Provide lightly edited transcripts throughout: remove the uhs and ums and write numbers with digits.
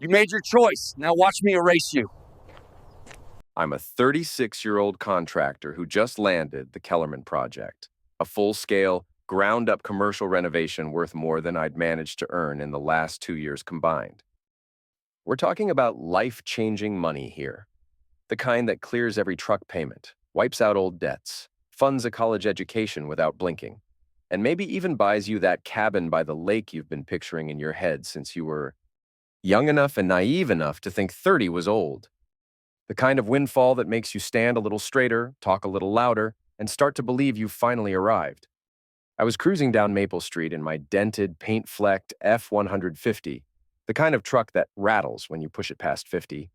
You made your choice. Now watch me erase you. I'm a 36-year-old contractor who just landed the Kellerman project, a full-scale, ground-up commercial renovation worth more than I'd managed to earn in the last 2 years combined. We're talking about life-changing money here, the kind that clears every truck payment, wipes out old debts, funds a college education without blinking, and maybe even buys you that cabin by the lake you've been picturing in your head since you were young enough and naive enough to think 30 was old. The kind of windfall that makes you stand a little straighter, talk a little louder, and start to believe you've finally arrived. I was cruising down Maple Street in my dented, paint-flecked F-150, the kind of truck that rattles when you push it past 50,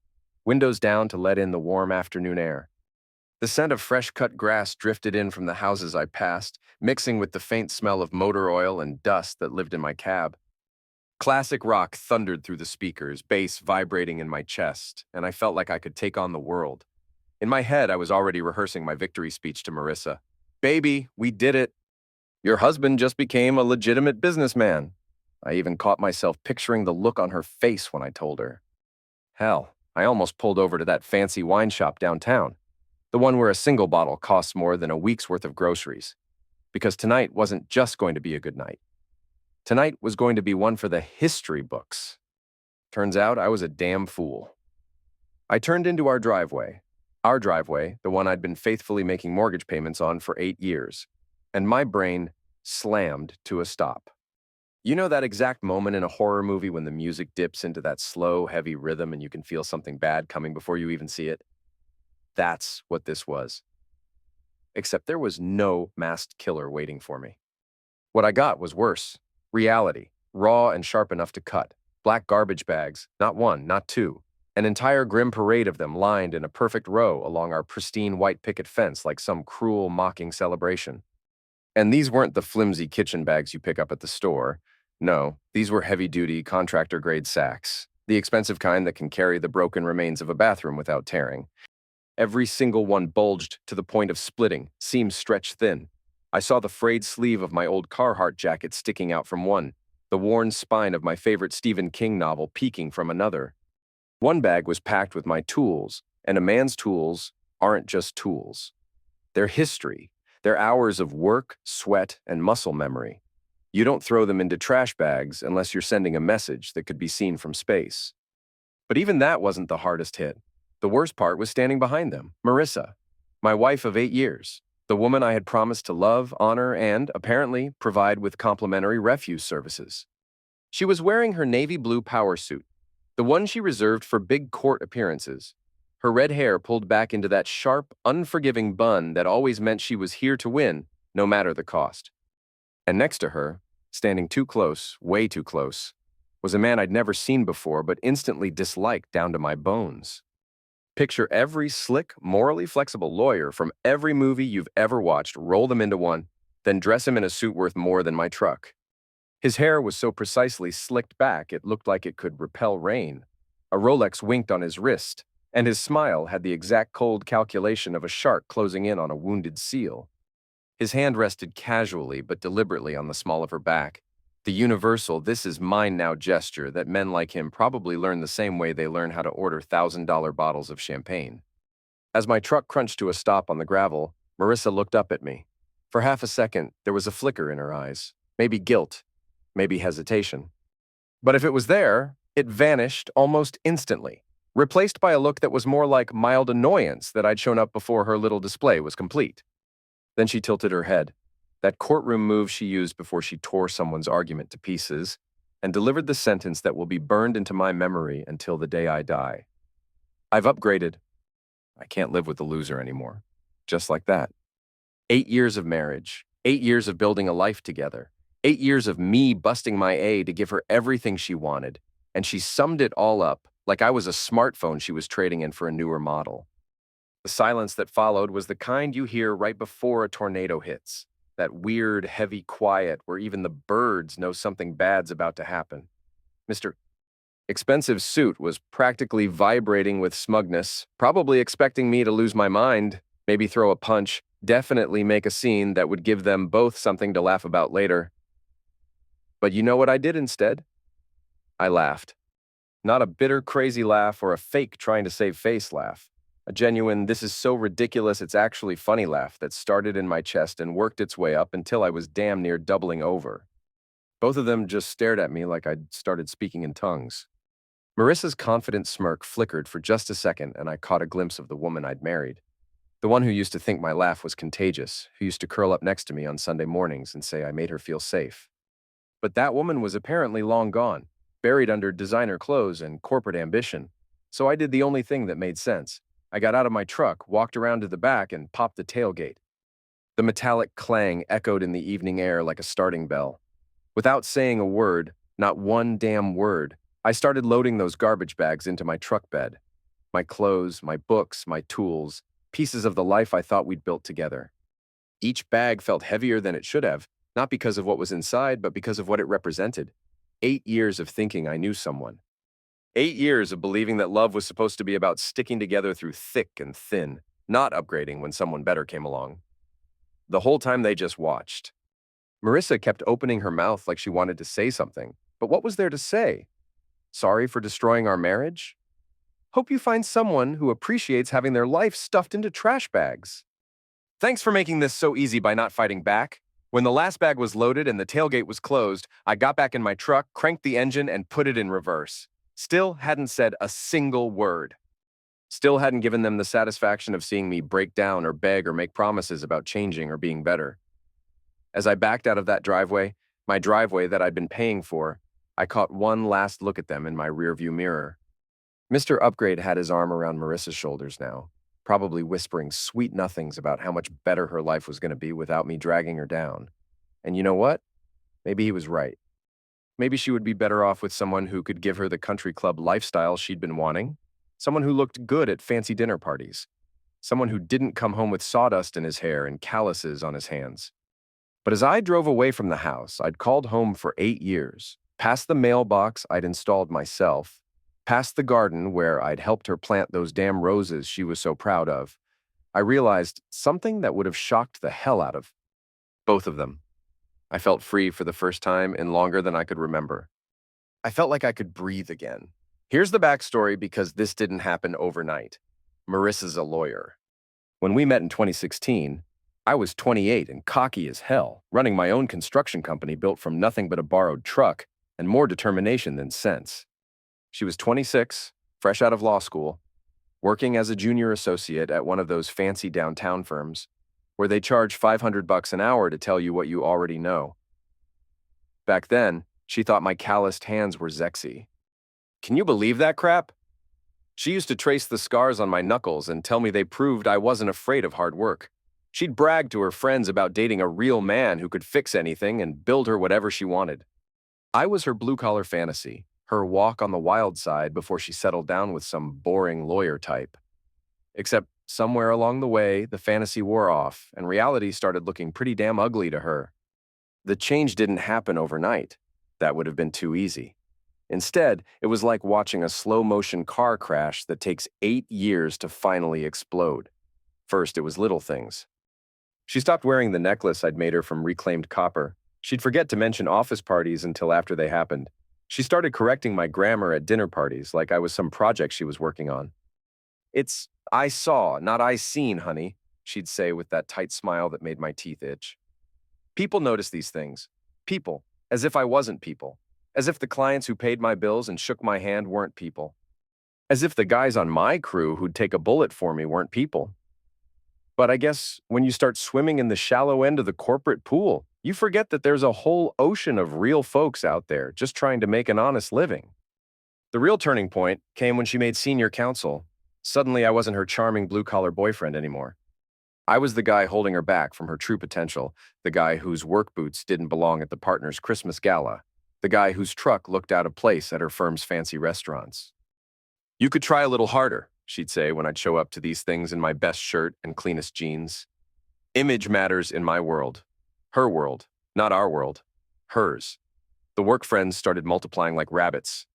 windows down to let in the warm afternoon air. The scent of fresh-cut grass drifted in from the houses I passed, mixing with the faint smell of motor oil and dust that lived in my cab. Classic rock thundered through the speakers, bass vibrating in my chest, and I felt like I could take on the world. In my head, I was already rehearsing my victory speech to Marissa. "Baby, we did it. Your husband just became a legitimate businessman." I even caught myself picturing the look on her face when I told her. Hell, I almost pulled over to that fancy wine shop downtown, the one where a single bottle costs more than a week's worth of groceries. Because tonight wasn't just going to be a good night. Tonight was going to be one for the history books. Turns out I was a damn fool. I turned into our driveway, the one I'd been faithfully making mortgage payments on for 8 years, and my brain slammed to a stop. You know that exact moment in a horror movie when the music dips into that slow, heavy rhythm and you can feel something bad coming before you even see it? That's what this was. Except there was no masked killer waiting for me. What I got was worse. Reality, raw and sharp enough to cut. Black garbage bags, not one, not two. An entire grim parade of them lined in a perfect row along our pristine white picket fence like some cruel, mocking celebration. And these weren't the flimsy kitchen bags you pick up at the store. No, these were heavy-duty, contractor-grade sacks, the expensive kind that can carry the broken remains of a bathroom without tearing. Every single one bulged to the point of splitting, seams stretched thin. I saw the frayed sleeve of my old Carhartt jacket sticking out from one, the worn spine of my favorite Stephen King novel peeking from another. One bag was packed with my tools, and a man's tools aren't just tools. They're history. They're hours of work, sweat, and muscle memory. You don't throw them into trash bags unless you're sending a message that could be seen from space. But even that wasn't the hardest hit. The worst part was standing behind them, Marissa, my wife of 8 years. The woman I had promised to love, honor, and, apparently, provide with complimentary refuse services. She was wearing her navy blue power suit, the one she reserved for big court appearances. Her red hair pulled back into that sharp, unforgiving bun that always meant she was here to win, no matter the cost. And next to her, standing too close, way too close, was a man I'd never seen before but instantly disliked down to my bones. Picture every slick, morally flexible lawyer from every movie you've ever watched, roll them into one, then dress him in a suit worth more than my truck. His hair was so precisely slicked back it looked like it could repel rain. A Rolex winked on his wrist, and his smile had the exact cold calculation of a shark closing in on a wounded seal. His hand rested casually but deliberately on the small of her back, the universal "this is mine now" gesture that men like him probably learn the same way they learn how to order $1,000 bottles of champagne. As my truck crunched to a stop on the gravel, Marissa looked up at me. For half a second, there was a flicker in her eyes, maybe guilt, maybe hesitation. But if it was there, it vanished almost instantly, replaced by a look that was more like mild annoyance that I'd shown up before her little display was complete. Then she tilted her head, that courtroom move she used before she tore someone's argument to pieces, and delivered the sentence that will be burned into my memory until the day I die. I've upgraded. I can't live with the loser anymore. Just like that. 8 years of marriage, 8 years of building a life together, 8 years of me busting my A to give her everything she wanted, and she summed it all up like I was a smartphone she was trading in for a newer model. The silence that followed was the kind you hear right before a tornado hits. That weird, heavy quiet where even the birds know something bad's about to happen. Mr. Expensive Suit was practically vibrating with smugness, probably expecting me to lose my mind, maybe throw a punch, definitely make a scene that would give them both something to laugh about later. But you know what I did instead? I laughed. Not a bitter, crazy laugh or a fake trying to save face laugh. A genuine, this is so ridiculous it's actually funny laugh that started in my chest and worked its way up until I was damn near doubling over. Both of them just stared at me like I'd started speaking in tongues. Marissa's confident smirk flickered for just a second, and I caught a glimpse of the woman I'd married. The one who used to think my laugh was contagious, who used to curl up next to me on Sunday mornings and say I made her feel safe. But that woman was apparently long gone, buried under designer clothes and corporate ambition. So I did the only thing that made sense. I got out of my truck, walked around to the back, and popped the tailgate. The metallic clang echoed in the evening air like a starting bell. Without saying a word, not one damn word, I started loading those garbage bags into my truck bed. My clothes, my books, my tools, pieces of the life I thought we'd built together. Each bag felt heavier than it should have, not because of what was inside, but because of what it represented. 8 years of thinking I knew someone. 8 years of believing that love was supposed to be about sticking together through thick and thin, not upgrading when someone better came along. The whole time they just watched. Marissa kept opening her mouth like she wanted to say something, but what was there to say? Sorry for destroying our marriage? Hope you find someone who appreciates having their life stuffed into trash bags. Thanks for making this so easy by not fighting back. When the last bag was loaded and the tailgate was closed, I got back in my truck, cranked the engine, and put it in reverse. Still hadn't said a single word. Still hadn't given them the satisfaction of seeing me break down or beg or make promises about changing or being better. As I backed out of that driveway, my driveway that I'd been paying for, I caught one last look at them in my rearview mirror. Mr. Upgrade had his arm around Marissa's shoulders now, probably whispering sweet nothings about how much better her life was going to be without me dragging her down. And you know what? Maybe he was right. Maybe she would be better off with someone who could give her the country club lifestyle she'd been wanting. Someone who looked good at fancy dinner parties. Someone who didn't come home with sawdust in his hair and calluses on his hands. But as I drove away from the house I'd called home for 8 years, past the mailbox I'd installed myself, past the garden where I'd helped her plant those damn roses she was so proud of, I realized something that would have shocked the hell out of both of them. I felt free for the first time in longer than I could remember. I felt like I could breathe again. Here's the backstory because this didn't happen overnight. Marissa's a lawyer. When we met in 2016, I was 28 and cocky as hell, running my own construction company built from nothing but a borrowed truck and more determination than sense. She was 26, fresh out of law school, working as a junior associate at one of those fancy downtown firms, where they charge $500 an hour to tell you what you already know. Back then, she thought my calloused hands were sexy. Can you believe that crap? She used to trace the scars on my knuckles and tell me they proved I wasn't afraid of hard work. She'd brag to her friends about dating a real man who could fix anything and build her whatever she wanted. I was her blue-collar fantasy, her walk on the wild side before she settled down with some boring lawyer type. Except somewhere along the way, the fantasy wore off, and reality started looking pretty damn ugly to her. The change didn't happen overnight. That would have been too easy. Instead, it was like watching a slow-motion car crash that takes 8 years to finally explode. First, it was little things. She stopped wearing the necklace I'd made her from reclaimed copper. She'd forget to mention office parties until after they happened. She started correcting my grammar at dinner parties like I was some project she was working on. "It's I saw, not I seen, honey," she'd say with that tight smile that made my teeth itch. People notice these things. People, as if I wasn't people. As if the clients who paid my bills and shook my hand weren't people. As if the guys on my crew who'd take a bullet for me weren't people. But I guess when you start swimming in the shallow end of the corporate pool, you forget that there's a whole ocean of real folks out there just trying to make an honest living. The real turning point came when she made senior counsel. Suddenly, I wasn't her charming blue-collar boyfriend anymore. I was the guy holding her back from her true potential, the guy whose work boots didn't belong at the partner's Christmas gala, the guy whose truck looked out of place at her firm's fancy restaurants. "You could try a little harder," she'd say when I'd show up to these things in my best shirt and cleanest jeans. Image matters in my world. Her world, not our world. Hers. The work friends started multiplying like rabbits.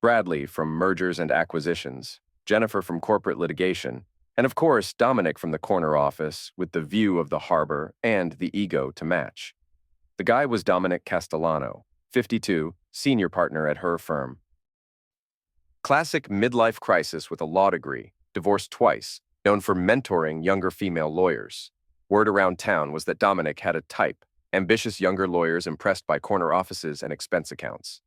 Bradley from mergers and acquisitions, Jennifer from corporate litigation, and of course Dominic from the corner office with the view of the harbor and the ego to match. The guy was Dominic Castellano, 52, senior partner at her firm. Classic midlife crisis with a law degree, divorced twice, known for mentoring younger female lawyers. Word around town was that Dominic had a type, ambitious younger lawyers impressed by corner offices and expense accounts.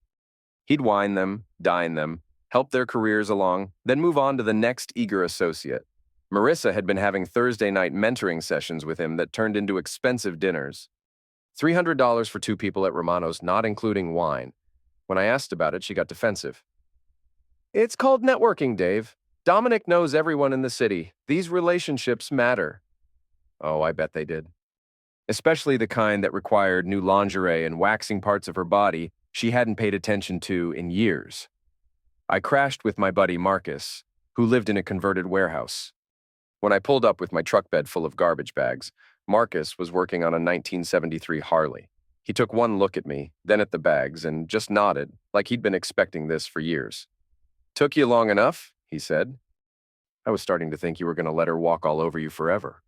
He'd wine them, dine them, help their careers along, then move on to the next eager associate. Marissa had been having Thursday night mentoring sessions with him that turned into expensive dinners. $300 for two people at Romano's, not including wine. When I asked about it, she got defensive. It's called networking, Dave. Dominic knows everyone in the city. These relationships matter. Oh, I bet they did. Especially the kind that required new lingerie and waxing parts of her body she hadn't paid attention to in years. I crashed with my buddy Marcus, who lived in a converted warehouse. When I pulled up with my truck bed full of garbage bags, Marcus was working on a 1973 Harley. He took one look at me, then at the bags, and just nodded, like he'd been expecting this for years. "Took you long enough," he said. I was starting to think you were going to let her walk all over you forever.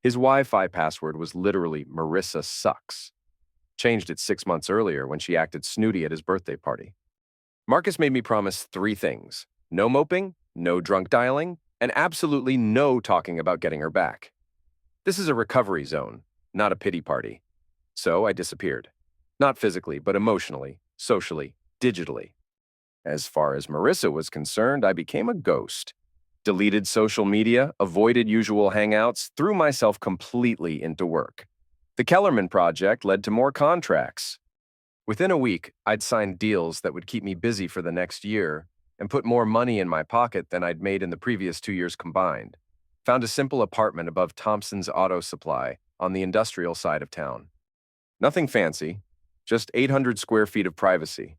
His Wi-Fi password was literally Marissa Sucks. Changed it 6 months earlier when she acted snooty at his birthday party. Marcus made me promise 3 things: no moping, no drunk dialing, and absolutely no talking about getting her back. This is a recovery zone, not a pity party. So I disappeared. Not physically, but emotionally, socially, digitally. As far as Marissa was concerned, I became a ghost. Deleted social media, avoided usual hangouts, threw myself completely into work. The Kellerman project led to more contracts. Within a week, I'd signed deals that would keep me busy for the next year and put more money in my pocket than I'd made in the previous 2 years combined. Found a simple apartment above Thompson's Auto Supply on the industrial side of town. Nothing fancy, just 800 square feet of privacy.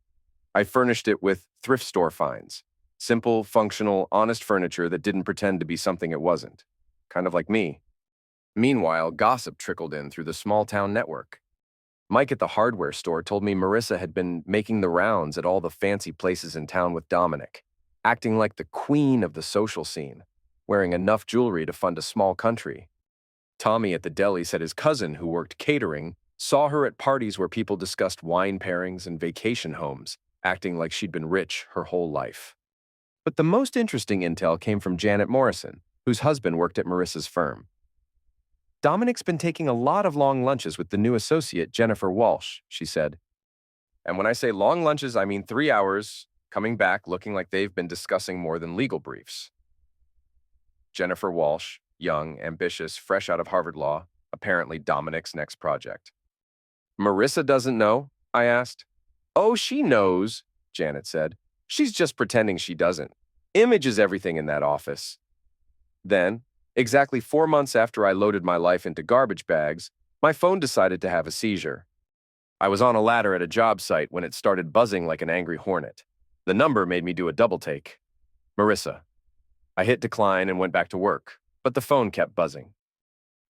I furnished it with thrift store finds. Simple, functional, honest furniture that didn't pretend to be something it wasn't. Kind of like me. Meanwhile, gossip trickled in through the small-town network. Mike at the hardware store told me Marissa had been making the rounds at all the fancy places in town with Dominic, acting like the queen of the social scene, wearing enough jewelry to fund a small country. Tommy at the deli said his cousin, who worked catering, saw her at parties where people discussed wine pairings and vacation homes, acting like she'd been rich her whole life. But the most interesting intel came from Janet Morrison, whose husband worked at Marissa's firm. Dominic's been taking a lot of long lunches with the new associate, Jennifer Walsh, she said. And when I say long lunches, I mean 3 hours, coming back looking like they've been discussing more than legal briefs. Jennifer Walsh, young, ambitious, fresh out of Harvard Law, apparently Dominic's next project. Marissa doesn't know? I asked. Oh, she knows, Janet said. She's just pretending she doesn't. Image is everything in that office. Then, exactly 4 months after I loaded my life into garbage bags, my phone decided to have a seizure. I was on a ladder at a job site when it started buzzing like an angry hornet. The number made me do a double take. Marissa. I hit decline and went back to work, but the phone kept buzzing.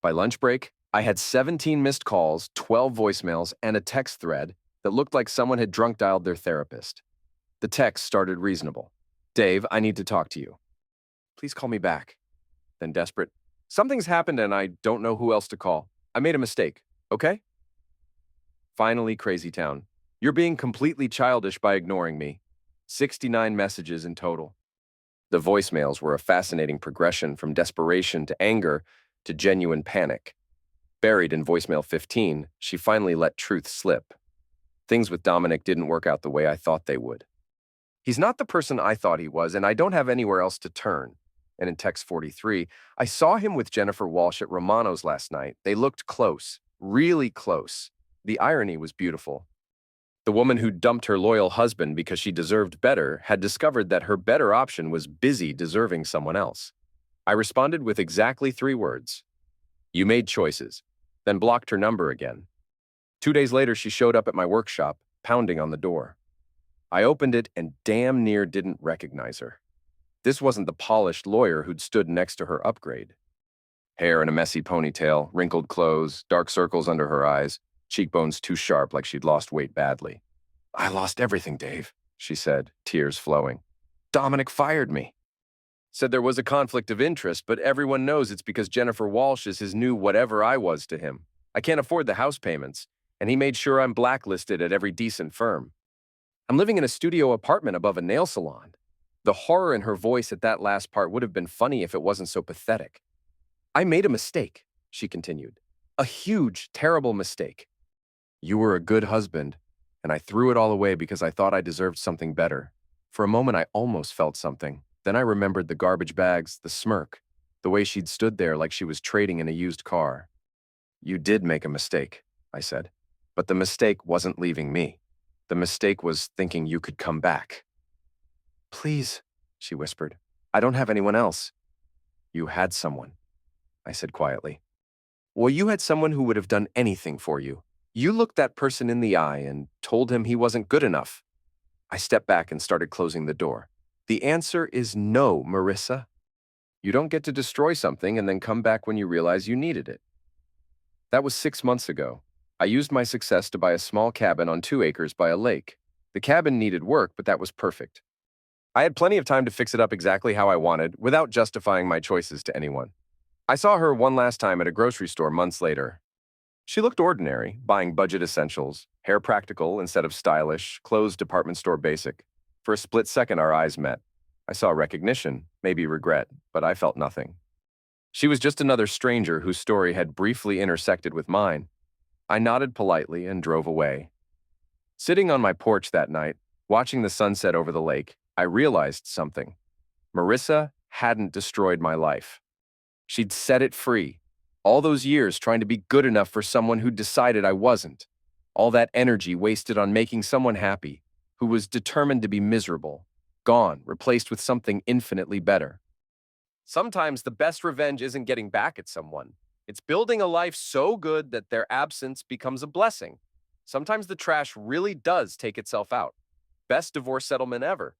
By lunch break, I had 17 missed calls, 12 voicemails, and a text thread that looked like someone had drunk dialed their therapist. The text started reasonable. Dave, I need to talk to you. Please call me back. Then desperate. Something's happened and I don't know who else to call. I made a mistake, okay? Finally, Crazy Town. You're being completely childish by ignoring me. 69 messages in total. The voicemails were a fascinating progression from desperation to anger to genuine panic. Buried in voicemail 15, she finally let truth slip. Things with Dominic didn't work out the way I thought they would. He's not the person I thought he was, and I don't have anywhere else to turn. And in text 43, I saw him with Jennifer Walsh at Romano's last night. They looked close, really close. The irony was beautiful. The woman who dumped her loyal husband because she deserved better had discovered that her better option was busy deserving someone else. I responded with exactly 3 words. You made choices, then blocked her number again. 2 days later, she showed up at my workshop, pounding on the door. I opened it and damn near didn't recognize her. This wasn't the polished lawyer who'd stood next to her upgrade. Hair in a messy ponytail, wrinkled clothes, dark circles under her eyes, cheekbones too sharp like she'd lost weight badly. I lost everything, Dave, she said, tears flowing. Dominic fired me. Said there was a conflict of interest, but everyone knows it's because Jennifer Walsh is his new whatever I was to him. I can't afford the house payments, and he made sure I'm blacklisted at every decent firm. I'm living in a studio apartment above a nail salon. The horror in her voice at that last part would have been funny if it wasn't so pathetic. I made a mistake, she continued. A huge, terrible mistake. You were a good husband, and I threw it all away because I thought I deserved something better. For a moment, I almost felt something. Then I remembered the garbage bags, the smirk, the way she'd stood there like she was trading in a used car. You did make a mistake, I said. But the mistake wasn't leaving me. The mistake was thinking you could come back. Please, she whispered. I don't have anyone else. You had someone, I said quietly. Well, you had someone who would have done anything for you. You looked that person in the eye and told him he wasn't good enough. I stepped back and started closing the door. The answer is no, Marissa. You don't get to destroy something and then come back when you realize you needed it. That was 6 months ago. I used my success to buy a small cabin on 2 acres by a lake. The cabin needed work, but that was perfect. I had plenty of time to fix it up exactly how I wanted without justifying my choices to anyone. I saw her one last time at a grocery store months later. She looked ordinary, buying budget essentials, hair practical instead of stylish, clothes department store basic. For a split second, our eyes met. I saw recognition, maybe regret, but I felt nothing. She was just another stranger whose story had briefly intersected with mine. I nodded politely and drove away. Sitting on my porch that night, watching the sunset over the lake, I realized something. Marissa hadn't destroyed my life. She'd set it free. All those years trying to be good enough for someone who decided I wasn't. All that energy wasted on making someone happy, who was determined to be miserable. Gone, replaced with something infinitely better. Sometimes the best revenge isn't getting back at someone. It's building a life so good that their absence becomes a blessing. Sometimes the trash really does take itself out. Best divorce settlement ever.